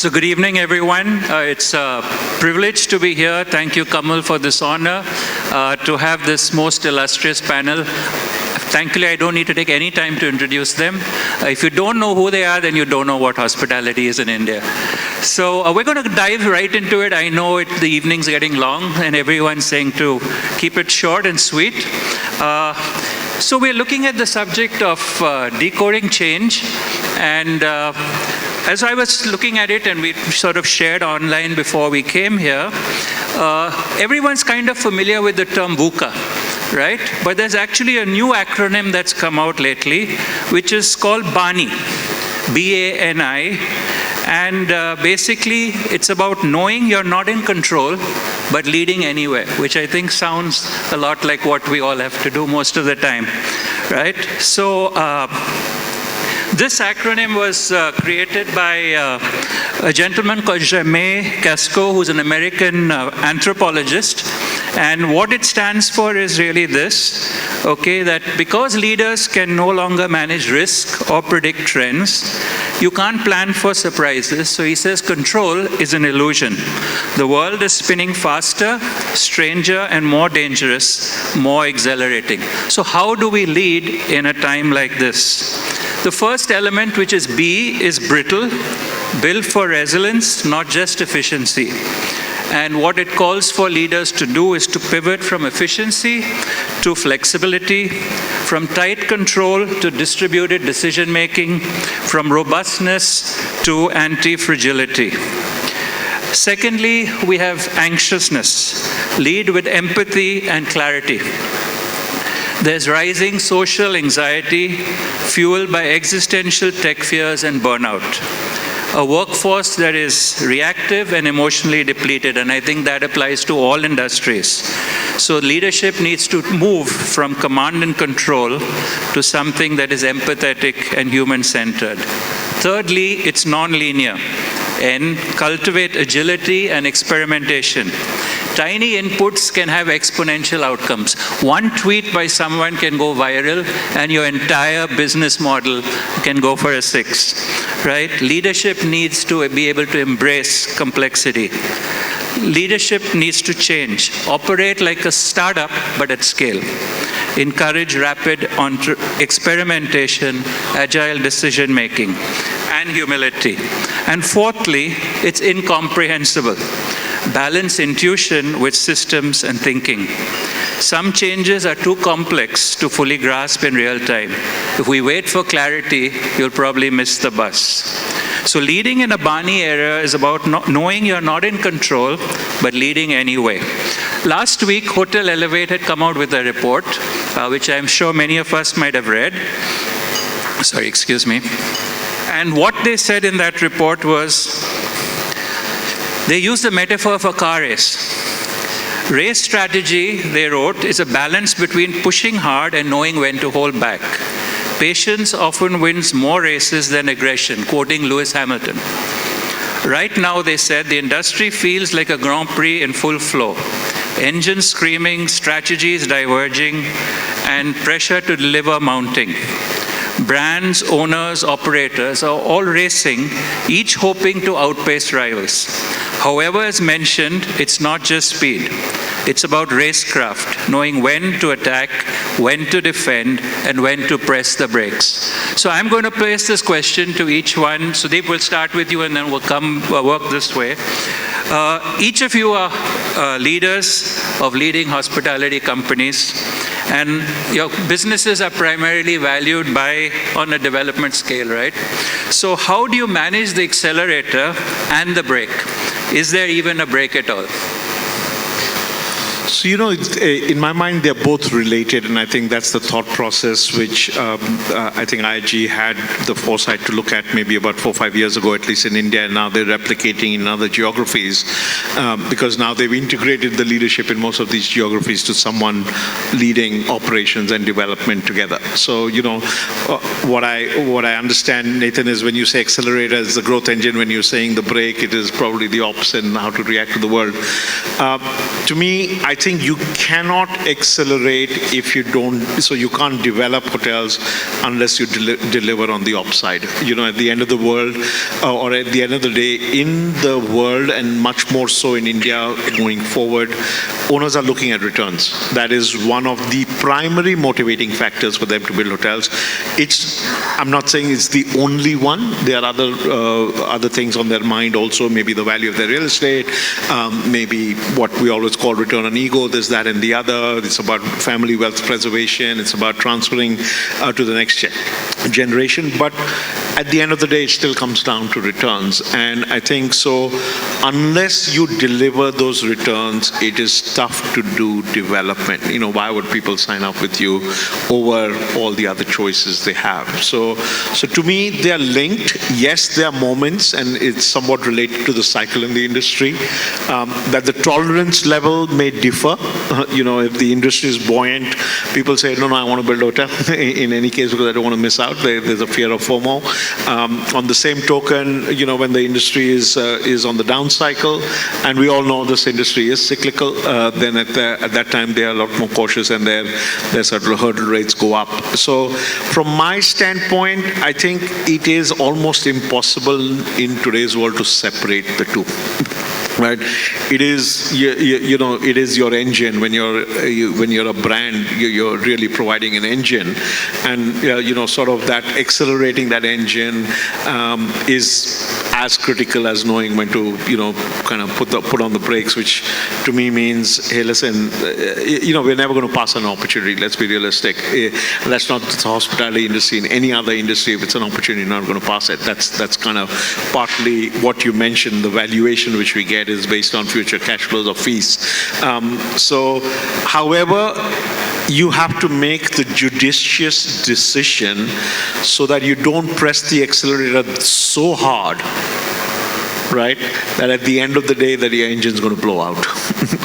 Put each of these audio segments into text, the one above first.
So good evening, everyone. It's a privilege to be here. Thank you, Kamal, for this honor to have this most illustrious panel. Thankfully, I don't need to take any time to introduce them. If you don't know who they are, then you don't know what hospitality is in India. So we're going to dive right into it. I know the evening's getting long, and everyone's saying to keep it short and sweet. So we're looking at the subject of decoding change, and as I was looking at it, and we sort of shared online before we came here, everyone's kind of familiar with the term VUCA, right? But there's actually a new acronym that's come out lately, which is called BANI, B-A-N-I, and basically it's about knowing you're not in control, but leading anywhere, which I think sounds a lot like what we all have to do most of the time, right? So this acronym was created by a gentleman called Jain, who's an American anthropologist. And what it stands for is really this, okay, that because leaders can no longer manage risk or predict trends, you can't plan for surprises. So he says control is an illusion. The world is spinning faster, stranger, and more dangerous, more exhilarating. So how do we lead in a time like this? The first element, which is B, is brittle, built for resilience, not just efficiency. And what it calls for leaders to do is to pivot from efficiency to flexibility, from tight control to distributed decision-making, from robustness to anti-fragility. Secondly, we have anxiousness. Lead with empathy and clarity. There's rising social anxiety fueled by existential tech fears and burnout. A workforce that is reactive and emotionally depleted, and I think that applies to all industries. So leadership needs to move from command and control to something that is empathetic and human-centered. Thirdly, it's non-linear, and cultivate agility and experimentation. Tiny inputs can have exponential outcomes. One tweet by someone can go viral, and your entire business model can go for a 6, right? Leadership needs to be able to embrace complexity. Leadership needs to change. Operate like a startup, but at scale. Encourage rapid experimentation, agile decision-making, and humility. And fourthly, it's incomprehensible. Balance intuition with systems and thinking. Some changes are too complex to fully grasp in real time. If we wait for clarity, you'll probably miss the bus. So leading in a BANI era is about knowing you're not in control, but leading anyway. Last week, Hotel Elevate had come out with a report, which I'm sure many of us might have read. Sorry, excuse me. And what they said in that report was, they used the metaphor of a car race. Race strategy, they wrote, is a balance between pushing hard and knowing when to hold back. Patience often wins more races than aggression, quoting Lewis Hamilton. Right now, they said, the industry feels like a Grand Prix in full flow. Engines screaming, strategies diverging, and pressure to deliver mounting. Brands, owners, operators are all racing, each hoping to outpace rivals. However, as mentioned, it's not just speed. It's about racecraft, knowing when to attack, when to defend, and when to press the brakes. So I'm going to place this question to each one. Sudeep, we'll start with you, and then we'll work this way. Each of you are leaders of leading hospitality companies, and your businesses are primarily valued on a development scale, right? So how do you manage the accelerator and the brake? Is there even a brake at all? So, in my mind, they're both related, and I think that's the thought process which I think IIG had the foresight to look at maybe about 4 or 5 years ago, at least in India, and now they're replicating in other geographies because now they've integrated the leadership in most of these geographies to someone leading operations and development together. So, what I understand, Nathan, is when you say accelerator is the growth engine, when you're saying the brake, it is probably the opposite and how to react to the world. To me, I I think you cannot accelerate if you don't, so you can't develop hotels unless you deliver on the upside. At the end of the world, or at the end of the day, in the world, and much more so in India going forward, owners are looking at returns. That is one of the primary motivating factors for them to build hotels. I'm not saying it's the only one. There are other things on their mind also, maybe the value of their real estate, maybe what we always call return on ego, this, that, and the other. It's about family wealth preservation. It's about transferring to the next generation. But at the end of the day, it still comes down to returns. And I think so, unless you deliver those returns, it is tough to do development. Why would people sign up with you over all the other choices they have? So to me, they are linked. Yes, there are moments, and it's somewhat related to the cycle in the industry, that the tolerance level may differ. If the industry is buoyant, people say, no, I want to build a hotel in any case because I don't want to miss out. There's a fear of FOMO. On the same token, when the industry is on the down cycle, and we all know this industry is cyclical, then at that time they are a lot more cautious, and their sort of hurdle rates go up. So from my standpoint, I think it is almost impossible in today's world to separate the two. Right, it is it is your engine. When you're a brand, you're really providing an engine, and sort of that accelerating that engine is as critical as knowing when to kind of put on the brakes, which to me means, hey, listen, we're never going to pass an opportunity. Let's be realistic. That's not the hospitality industry. In any other industry, if it's an opportunity, you're not going to pass it. That's kind of partly what you mentioned. The valuation which we get is based on future cash flows or fees. However, you have to make the judicious decision so that you don't press the accelerator so hard, right, that at the end of the day that your engine's going to blow out,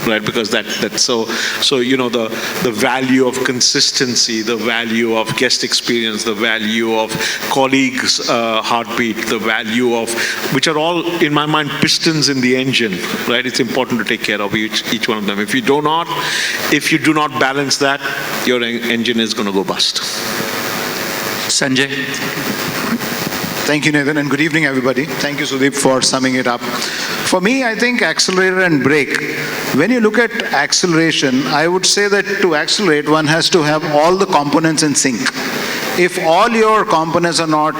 right? Because that's so the value of consistency, the value of guest experience, the value of colleagues' heartbeat, the value of, which are all in my mind pistons in the engine, right? It's important to take care of each one of them. If you do not balance that, your engine is going to go bust. Sunjae. Thank you, Nathan, and good evening, everybody. Thank you, Sudeep, for summing it up. For me, I think accelerator and brake. When you look at acceleration, I would say that to accelerate, one has to have all the components in sync. If all your components are not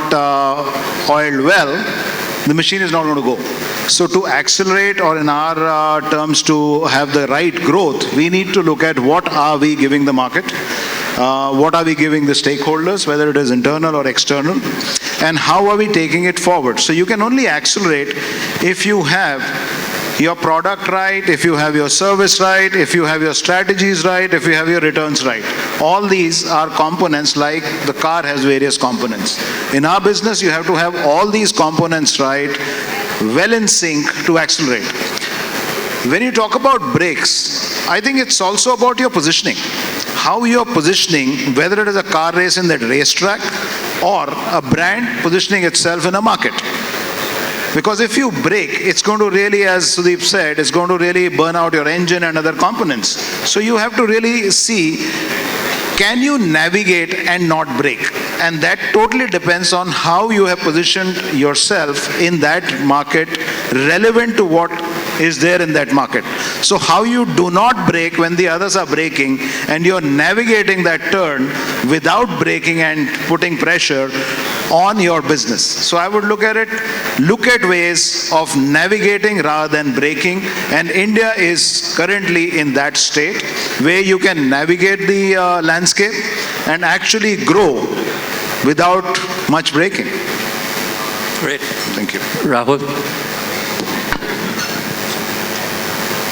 oiled well, the machine is not going to go. So to accelerate, or in our terms, to have the right growth, we need to look at what are we giving the market, what are we giving the stakeholders, whether it is internal or external, and how are we taking it forward. So you can only accelerate if you have your product right, if you have your service right, if you have your strategies right, if you have your returns right. All these are components, like the car has various components. In our business, you have to have all these components right, well in sync to accelerate. When you talk about brakes, I think it's also about your positioning. How you're positioning, whether it is a car race in that racetrack or a brand positioning itself in a market. Because if you brake, it's going to really, as Sudeep said, it's going to really burn out your engine and other components. So you have to really see, can you navigate and not brake? And that totally depends on how you have positioned yourself in that market, relevant to what is there in that market. So how you do not brake when the others are braking, and you're navigating that turn without braking and putting pressure on your business. So I would look at ways of navigating rather than braking, and India is currently in that state where you can navigate the landscape and actually grow without much braking. Great. Thank you. Rahool.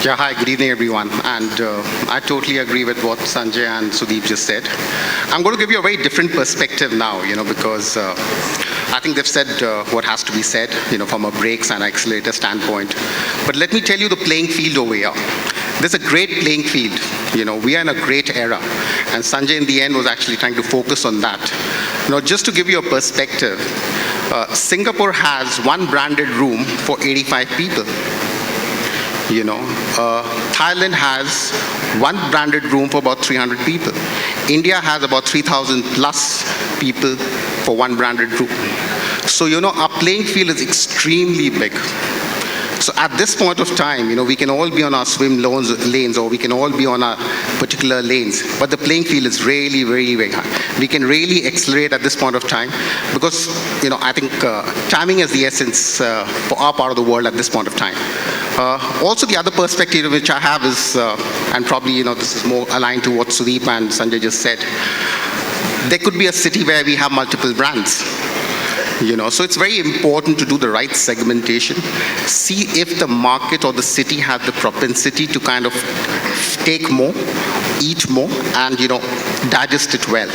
Yeah, hi, good evening, everyone. And I totally agree with what Sunjae and Sudeep just said. I'm going to give you a very different perspective now, because I think they've said what has to be said, from a brakes and accelerator standpoint. But let me tell you the playing field over here. There's a great playing field. We are in a great era. And Sunjae, in the end, was actually trying to focus on that. Just to give you a perspective, Singapore has one branded room for 85 people. Thailand has one branded room for about 300 people. India has about 3,000 plus people for one branded room. So, our playing field is extremely big. So at this point of time, we can all be on our swim lanes, or we can all be on our particular lanes, but the playing field is really very, very high. We can really accelerate at this point of time because, I think timing is the essence for our part of the world at this point of time. Also, the other perspective which I have is, and probably, this is more aligned to what Sudeep and Sunjae just said, there could be a city where we have multiple brands. So it's very important to do the right segmentation, see if the market or the city has the propensity to kind of take more, eat more, and digest it well.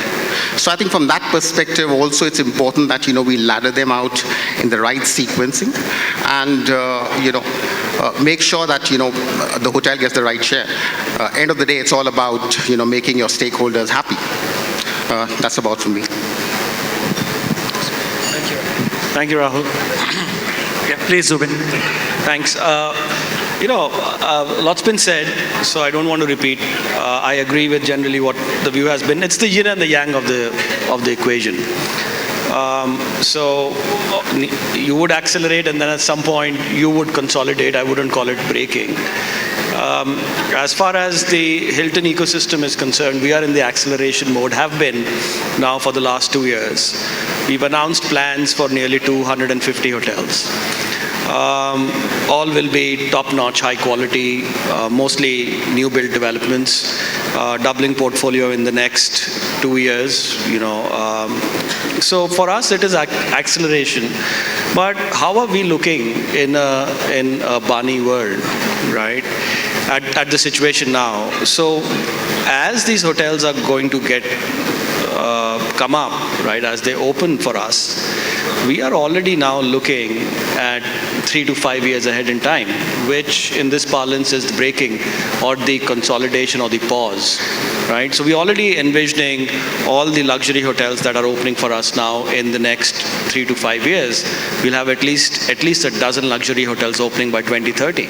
So I think from that perspective also it's important that we ladder them out in the right sequencing, and make sure that the hotel gets the right share. End of the day, it's all about making your stakeholders happy. That's about from me. Thank you, Rahul. Yeah, please, Zubin. Thanks. Lots been said, so I don't want to repeat. I agree with generally what the view has been. It's the yin and the yang of the equation. So you would accelerate, and then at some point you would consolidate. I wouldn't call it breaking. As far as the Hilton ecosystem is concerned, we are in the acceleration mode, have been now for the last 2 years. We've announced plans for nearly 250 hotels. All will be top-notch, high quality, mostly new build developments, doubling portfolio in the next 2 years, So for us, it is acceleration. But how are we looking in a Bani world, right? At the situation now. So as these hotels are going to come up, right, as they open for us, we are already now looking at 3 to 5 years ahead in time, which in this parlance is the breaking or the consolidation or the pause, right? So we're already envisioning all the luxury hotels that are opening for us now in the next 3 to 5 years. We'll have at least a dozen luxury hotels opening by 2030,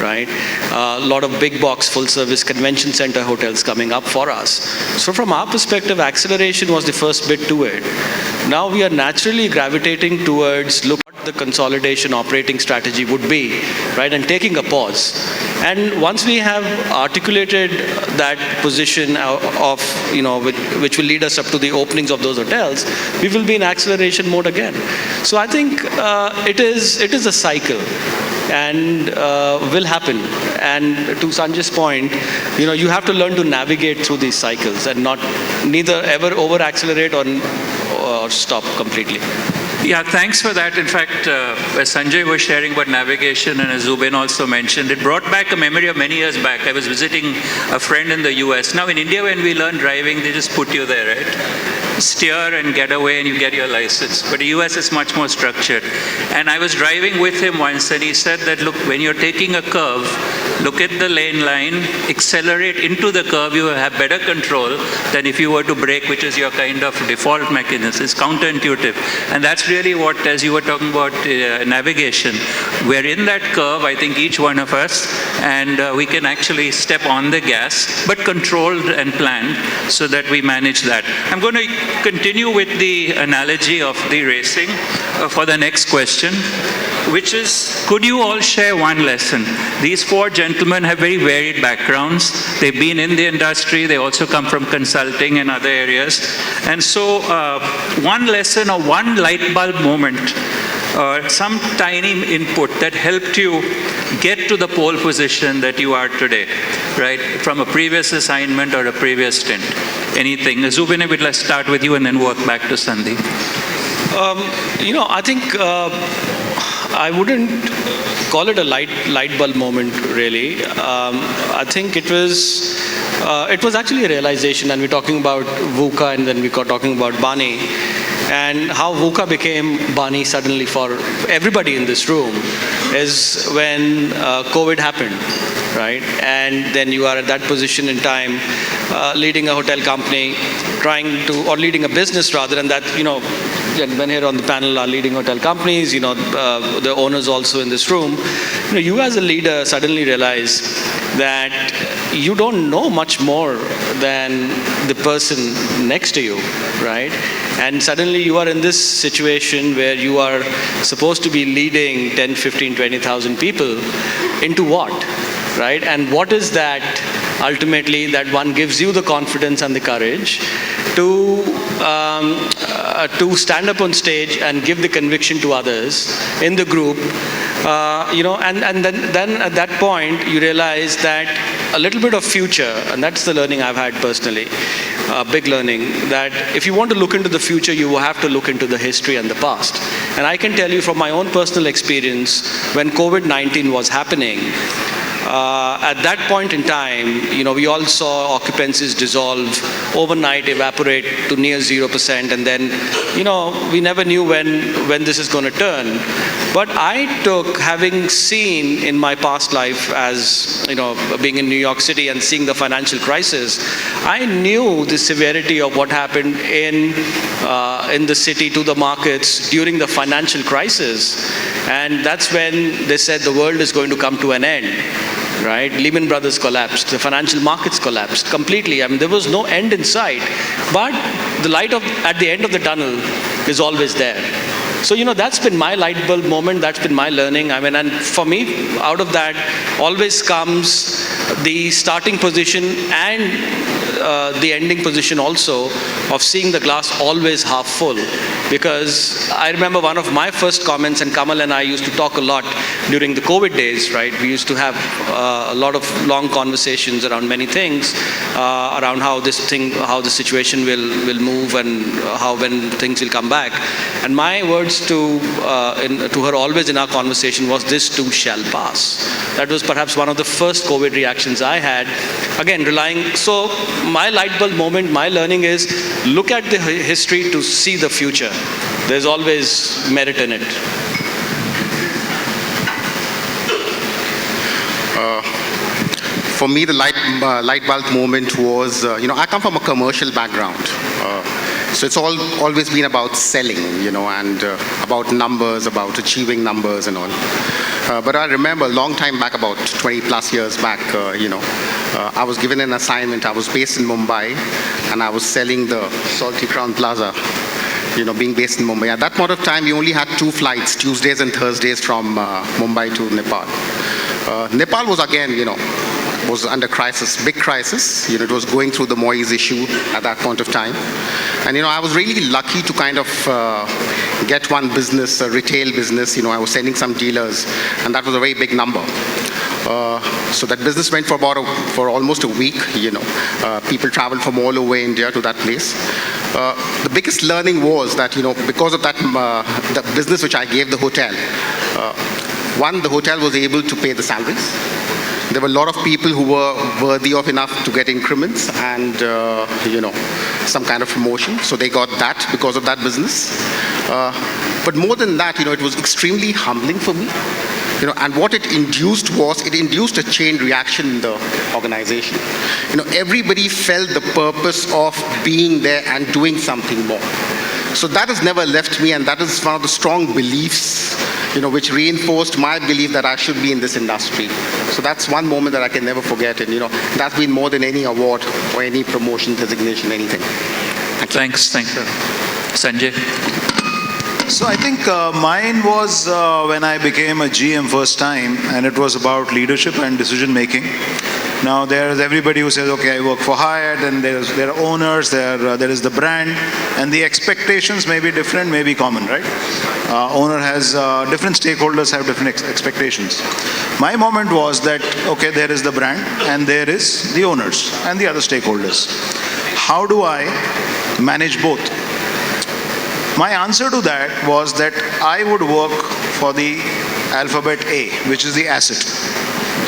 right? A lot of big box full service convention center hotels coming up for us. So from our perspective, acceleration was the first bit to it. Now we are naturally gravitating towards look at the consolidation operating strategy would be, right, and taking a pause. And once we have articulated that position of, which will lead us up to the openings of those hotels, we will be in acceleration mode again. So I think it is a cycle, and will happen. And to Sanjay's point, you have to learn to navigate through these cycles and neither ever over accelerate or stop completely. Yeah, thanks for that. In fact, as Sunjae was sharing about navigation, and as Zubin also mentioned, it brought back a memory of many years back. I was visiting a friend in the US. Now in India, when we learn driving, they just put you there, right? Steer and get away and you get your license. But the US is much more structured. And I was driving with him once and he said that, look, when you're taking a curve, look at the lane line, accelerate into the curve, you have better control than if you were to brake, which is your kind of default mechanism. It's counterintuitive. And that's really what, as you were talking about navigation, we're in that curve, I think each one of us, and we can actually step on the gas, but controlled and planned so that we manage that. I'm going to continue with the analogy of the racing for the next question, which is, could you all share one lesson? These four gentlemen have very varied backgrounds. They've been in the industry. They also come from consulting and other areas. And so one lesson or one light bulb moment, some tiny input that helped you get to the pole position that you are today, right? From a previous assignment or a previous stint. Anything. Zubin, let's start with you and then work back to Sandeep. I think I wouldn't call it a light bulb moment, really. I think it was actually a realization, and we're talking about VUCA, and then we're talking about Bani, and how VUCA became Bani suddenly for everybody in this room is when COVID happened, right? And then you are at that position in time, leading a hotel company, leading a business rather, and that, gentlemen here on the panel are leading hotel companies, the owners also in this room. You as a leader suddenly realize that you don't know much more than the person next to you, right? And suddenly you are in this situation where you are supposed to be leading 10, 15, 20,000 people into what, right? And what is that ultimately that one gives you the confidence and the courage to stand up on stage and give the conviction to others in the group, and then at that point you realize that a little bit of future, and that's the learning I've had personally, big learning, that if you want to look into the future, you will have to look into the history and the past. And I can tell you from my own personal experience, when COVID-19 was happening, at that point in time, we all saw occupancies dissolve overnight, evaporate to near 0%, and then, we never knew when this is going to turn. But I took, having seen in my past life as, being in New York City and seeing the financial crisis, I knew the severity of what happened in the city to the markets during the financial crisis. And that's when they said the world is going to come to an end. Right? Lehman Brothers collapsed. The financial markets collapsed completely. I mean, there was no end in sight. But the light at the end of the tunnel is always there. So, that's been my light bulb moment. That's been my learning. I mean, and for me, out of that always comes the starting position and the ending position also of seeing the glass always half full. Because I remember one of my first comments, and Kamal and I used to talk a lot during the COVID days, right? We used to have a lot of long conversations around many things, around how the situation will move and when things will come back. And my words to her always in our conversation was, "This too shall pass." That was perhaps one of the first COVID reactions I had. Again, so my light bulb moment, my learning is, look at the history to see the future. There's always merit in it. For me, the light bulb moment was, I come from a commercial background. So it's always been about selling, and about numbers, about achieving numbers and all. But I remember a long time back, about 20 plus years back, I was given an assignment. I was based in Mumbai, and I was selling the Salty Crown Plaza, being based in Mumbai. At that point of time, we only had 2 flights, Tuesdays and Thursdays, from Mumbai to Nepal. Nepal was again, was under crisis, big crisis. It was going through the Moise issue at that point of time. And, I was really lucky to kind of get one business, a retail business. I was sending some dealers, and that was a very big number. So that business went for almost a week. People traveled from all over India to that place. The biggest learning was that, because of that, the business which I gave the hotel, one, the hotel was able to pay the salaries. There were a lot of people who were worthy of enough to get increments and, some kind of promotion. So they got that because of that business. But more than that, it was extremely humbling for me. And what it induced a chain reaction in the organization. Everybody felt the purpose of being there and doing something more. So that has never left me, and that is one of the strong beliefs, which reinforced my belief that I should be in this industry. So that's one moment that I can never forget, and that's been more than any award or any promotion, designation, anything. Thanks. Sunjae. So I think mine was when I became a GM first time, and it was about leadership and decision making. Now there's everybody who says, okay, I work for Hyatt, and there are owners, there is the brand, and the expectations may be different, may be common, right? Owner has, different stakeholders have different expectations. My moment was that, okay, there is the brand, and there is the owners and the other stakeholders. How do I manage both? My answer to that was that I would work for the alphabet A, which is the asset.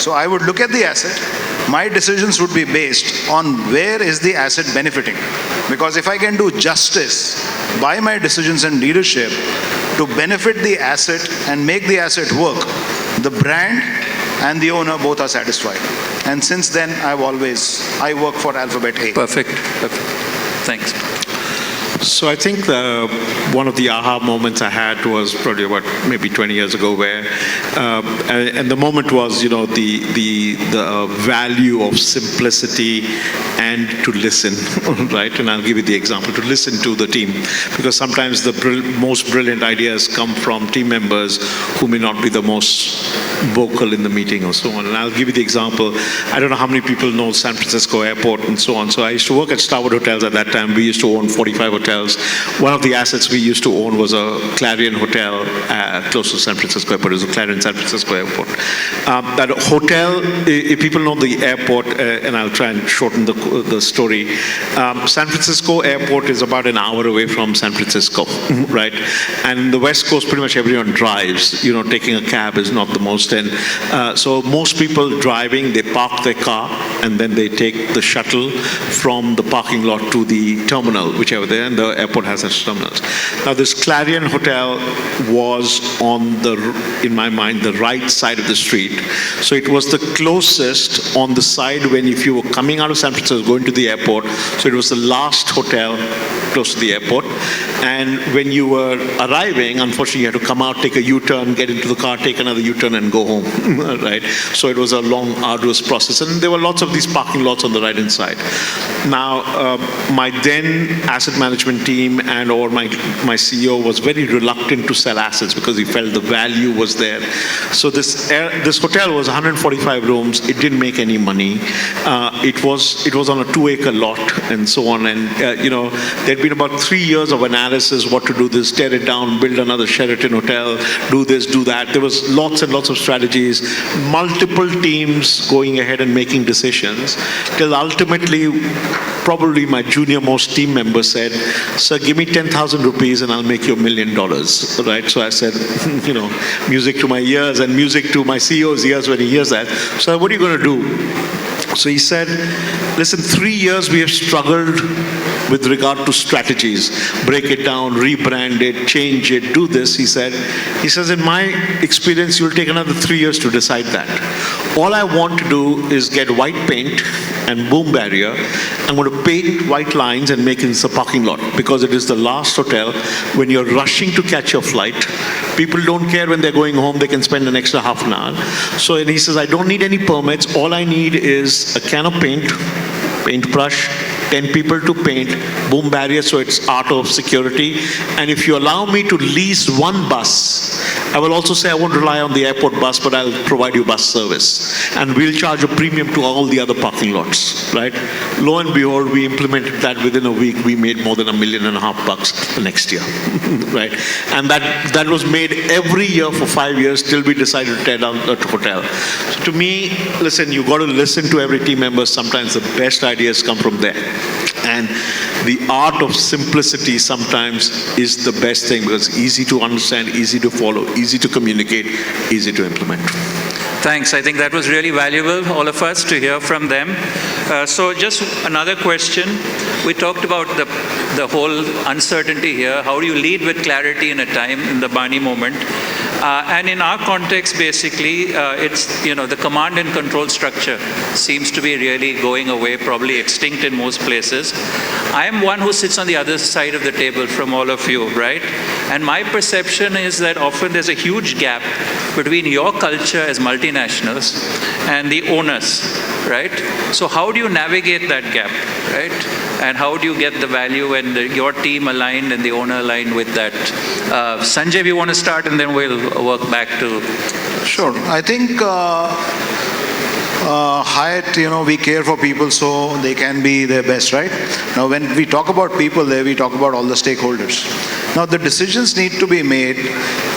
So I would look at the asset. My decisions would be based on where is the asset benefiting. Because if I can do justice by my decisions and leadership to benefit the asset and make the asset work, the brand and the owner both are satisfied. And since then, I work for alphabet A. Perfect. Thanks. So I think one of the aha moments I had was probably about maybe 20 years ago, where and the moment was, the value of simplicity and to listen, right? And I'll give you the example, to listen to the team, because sometimes the most brilliant ideas come from team members who may not be the most vocal in the meeting or so on. And I'll give you the example. I don't know how many people know San Francisco Airport and so on. So I used to work at Starwood Hotels at that time. We used to own 45 hotels. One of the assets we used to own was a Clarion Hotel close to San Francisco Airport. It was a Clarion San Francisco Airport. That hotel, if people know the airport, and I'll try and shorten the story, San Francisco Airport is about an hour away from San Francisco, right? And the West Coast, pretty much everyone drives. Taking a cab is not the most. And so most people driving, they park their car, and then they take the shuttle from the parking lot to the terminal, whichever there, and the airport has its terminals. Now, this Clarion Hotel was in my mind, the right side of the street. So it was the closest on the side when, if you were coming out of San Francisco, going to the airport, so it was the last hotel close to the airport. And when you were arriving, unfortunately, you had to come out, take a U-turn, get into the car, take another U-turn, and go home, right? So it was a long, arduous process. And there were lots of these parking lots on the right-hand side. Now, my then asset management team or my CEO was very reluctant to sell assets because he felt the value was there. So this hotel was 145 rooms. It didn't make any money. It was on a 2-acre lot and so on. And there'd been about 3 years of analysis, what to do this, tear it down, build another Sheraton hotel, do this, do that. There was lots and lots of strategies, multiple teams going ahead and making decisions, till ultimately, probably my junior most team member said, "Sir, give me 10,000 rupees and I'll make you $1 million," right? So I said, music to my ears and music to my CEO's ears when he hears that. So what are you going to do? So he said, listen, 3 years we have struggled with regard to strategies. Break it down, rebrand it, change it, do this, he says, in my experience, you'll take another 3 years to decide that. All I want to do is get white paint and boom barrier. I'm going to paint white lines and make it a parking lot, because it is the last hotel. When you're rushing to catch your flight, people don't care when they're going home, they can spend an extra half an hour. So, and he says, I don't need any permits. All I need is a can of paint brush, 10 people to paint, boom barrier, so it's out of security. And if you allow me to lease one bus, I will also say I won't rely on the airport bus, but I'll provide you bus service. And we'll charge a premium to all the other parking lots, right? Lo and behold, we implemented that within a week. We made more than $1.5 million the next year, right? And that was made every year for 5 years till we decided to tear down the hotel. So to me, listen, you got to listen to every team member. Sometimes the best ideas come from there. And the art of simplicity sometimes is the best thing, because it's easy to understand, easy to follow, easy to communicate, easy to implement. Thanks. I think that was really valuable, all of us, to hear from them. So just another question. We talked about the whole uncertainty here. How do you lead with clarity in a time, in the Bani moment? And in our context, basically, it's, the command and control structure seems to be really going away, probably extinct in most places. I am one who sits on the other side of the table from all of you, right? And my perception is that often there's a huge gap between your culture as multinationals and the owners, right? So how do you navigate that gap, right? And how do you get the value and your team aligned and the owner aligned with that? Sunjae, we want to start, and then we'll work back to... Sure. I think Hyatt, we care for people so they can be their best, right? Now, when we talk about people there, we talk about all the stakeholders. Now, the decisions need to be made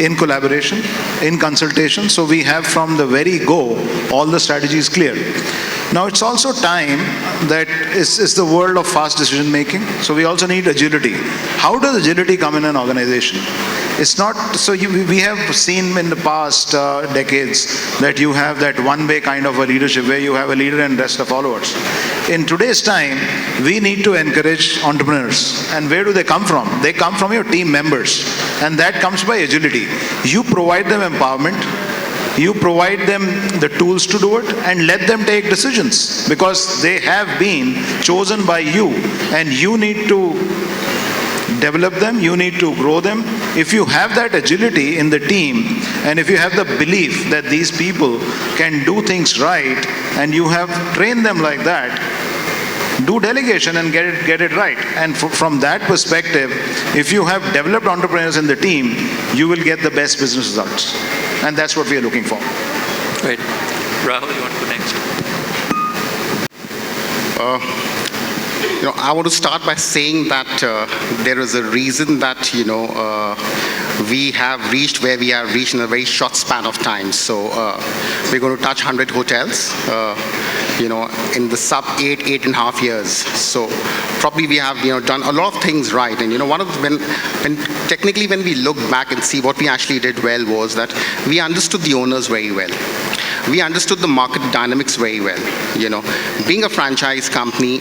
in collaboration, in consultation, so we have from the very go all the strategies clear. Now, it's also time that it's the world of fast decision making, so we also need agility. How does agility come in an organization? It's not, so we have seen in the past decades that you have that one-way kind of a leadership where you have a leader and rest of followers. In today's time, we need to encourage entrepreneurs. And where do they come from? They come from your team members. And that comes by agility. You provide them empowerment. You provide them the tools to do it and let them take decisions, because they have been chosen by you, and you need to develop them, you need to grow them. If you have that agility in the team, and if you have the belief that these people can do things right, and you have trained them like that, do delegation and get it right. And from that perspective, if you have developed entrepreneurs in the team, you will get the best business results. And that's what we are looking for. Right. Rahool, you want to go next? I want to start by saying that there is a reason that, we have reached where we have reached in a very short span of time. So we're going to touch 100 hotels, in the sub 8.5 years. So probably we have, done a lot of things right. And, when we look back and see what we actually did well was that we understood the owners very well. We understood the market dynamics very well. Being a franchise company,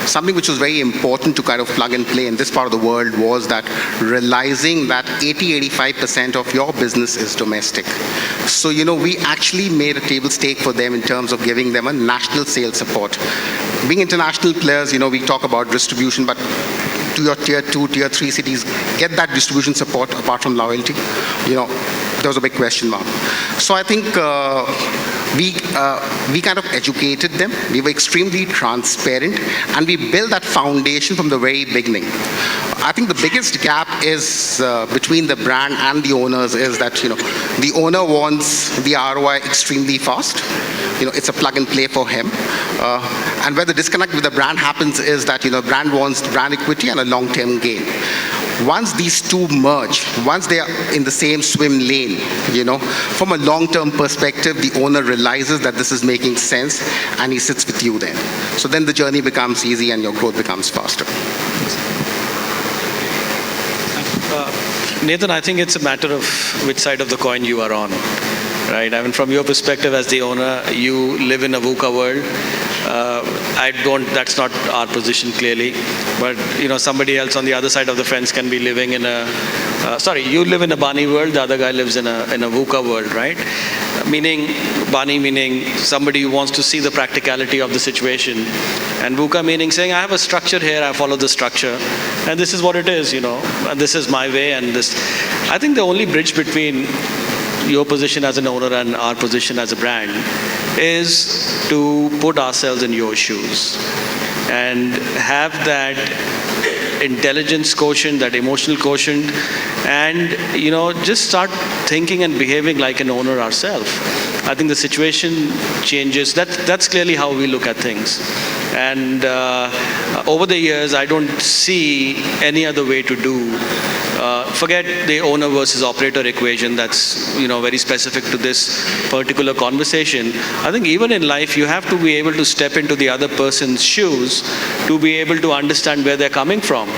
something which was very important to kind of plug and play in this part of the world was that realizing that 80-85% of your business is domestic. So, we actually made a table stake for them in terms of giving them a national sales support. Being international players, we talk about distribution, but to your tier 2, tier 3 cities, get that distribution support apart from loyalty? There was a big question mark. So I think we kind of educated them. We were extremely transparent, and we built that foundation from the very beginning. I think the biggest gap is between the brand and the owners is that the owner wants the ROI extremely fast. It's a plug and play for him. And where the disconnect with the brand happens is that brand wants brand equity and a long-term gain. Once these two merge, once they are in the same swim lane, from a long-term perspective, the owner realizes that this is making sense, and he sits with you then. So then the journey becomes easy and your growth becomes faster. Nathan, I think it's a matter of which side of the coin you are on, right? I mean, from your perspective as the owner, you live in a VUCA world. That's not our position clearly, but somebody else on the other side of the fence can be living in you live in a Bani world, the other guy lives in a VUCA world, right? Meaning somebody who wants to see the practicality of the situation, and VUCA meaning saying, I have a structure here, I follow the structure, and this is what it is, and this is my way, and this. I think the only bridge between your position as an owner and our position as a brand is to put ourselves in your shoes and have that intelligence quotient, that emotional quotient, and just start thinking and behaving like an owner ourselves. I think the situation changes. That's clearly how we look at things. And over the years, I don't see any other way to do. Forget the owner versus operator equation that's very specific to this particular conversation. I think even in life, you have to be able to step into the other person's shoes to be able to understand where they're coming from,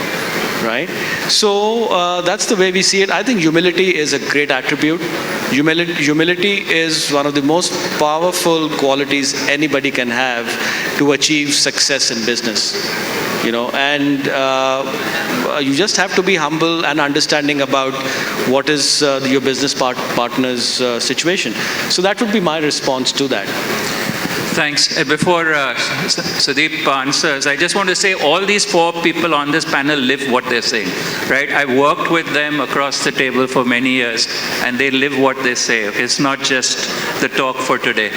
right? So that's the way we see it. I think humility is a great attribute. Humility is one of the most powerful qualities anybody can have to achieve success in business. And you just have to be humble and understanding about what is your business partner's situation. So that would be my response to that. Thanks. Before Sudeep answers, I just want to say all these 4 people on this panel live what they're saying, right? I worked with them across the table for many years, and they live what they say. It's not just the talk for today.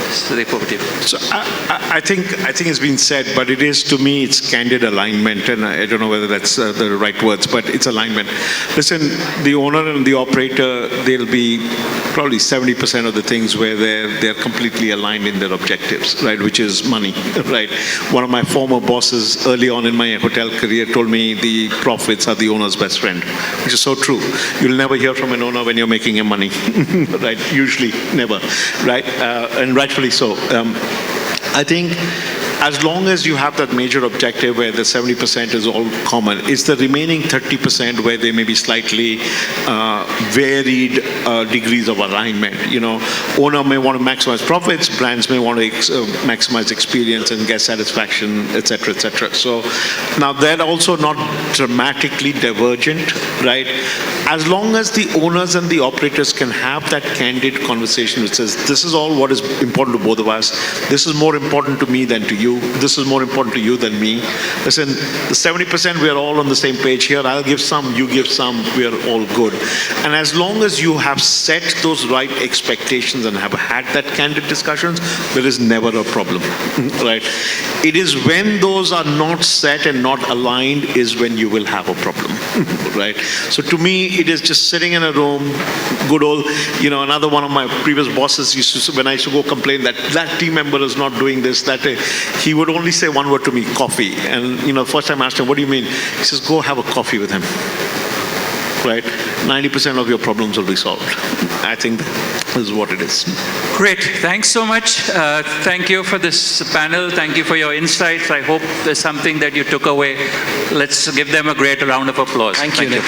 Sudeep, over to you. So I think it's been said, but it is, to me, it's candid alignment, and I don't know whether that's the right words, but it's alignment. Listen, the owner and the operator, they'll be probably 70% of the things where they're completely aligned in their objectives, right, which is money, right? One of my former bosses early on in my hotel career told me the profits are the owner's best friend, which is so true. You'll never hear from an owner when you're making him money, right? Usually never, right? And rightfully so. I think as long as you have that major objective where the 70% is all common, it's the remaining 30% where there may be slightly varied degrees of alignment. Owner may want to maximize profits, brands may want to maximize experience and guest satisfaction, etc., etc. So now they're also not dramatically divergent, right? As long as the owners and the operators can have that candid conversation which says, this is all what is important to both of us, this is more important to me than to you, you. This is more important to you than me. Listen, the 70% we are all on the same page here. I'll give some, you give some, we are all good. And as long as you have set those right expectations and have had that candid discussions, there is never a problem, right? It is when those are not set and not aligned is when you will have a problem, right? So to me, it is just sitting in a room, good old, another one of my previous bosses used to, when I used to go complain that that team member is not doing this, that he would only say one word to me, coffee. And, first time I asked him, what do you mean? He says, go have a coffee with him, right? 90% of your problems will be solved. I think this is what it is. Great. Thanks so much. Thank you for this panel. Thank you for your insights. I hope there's something that you took away. Let's give them a great round of applause. Thank you.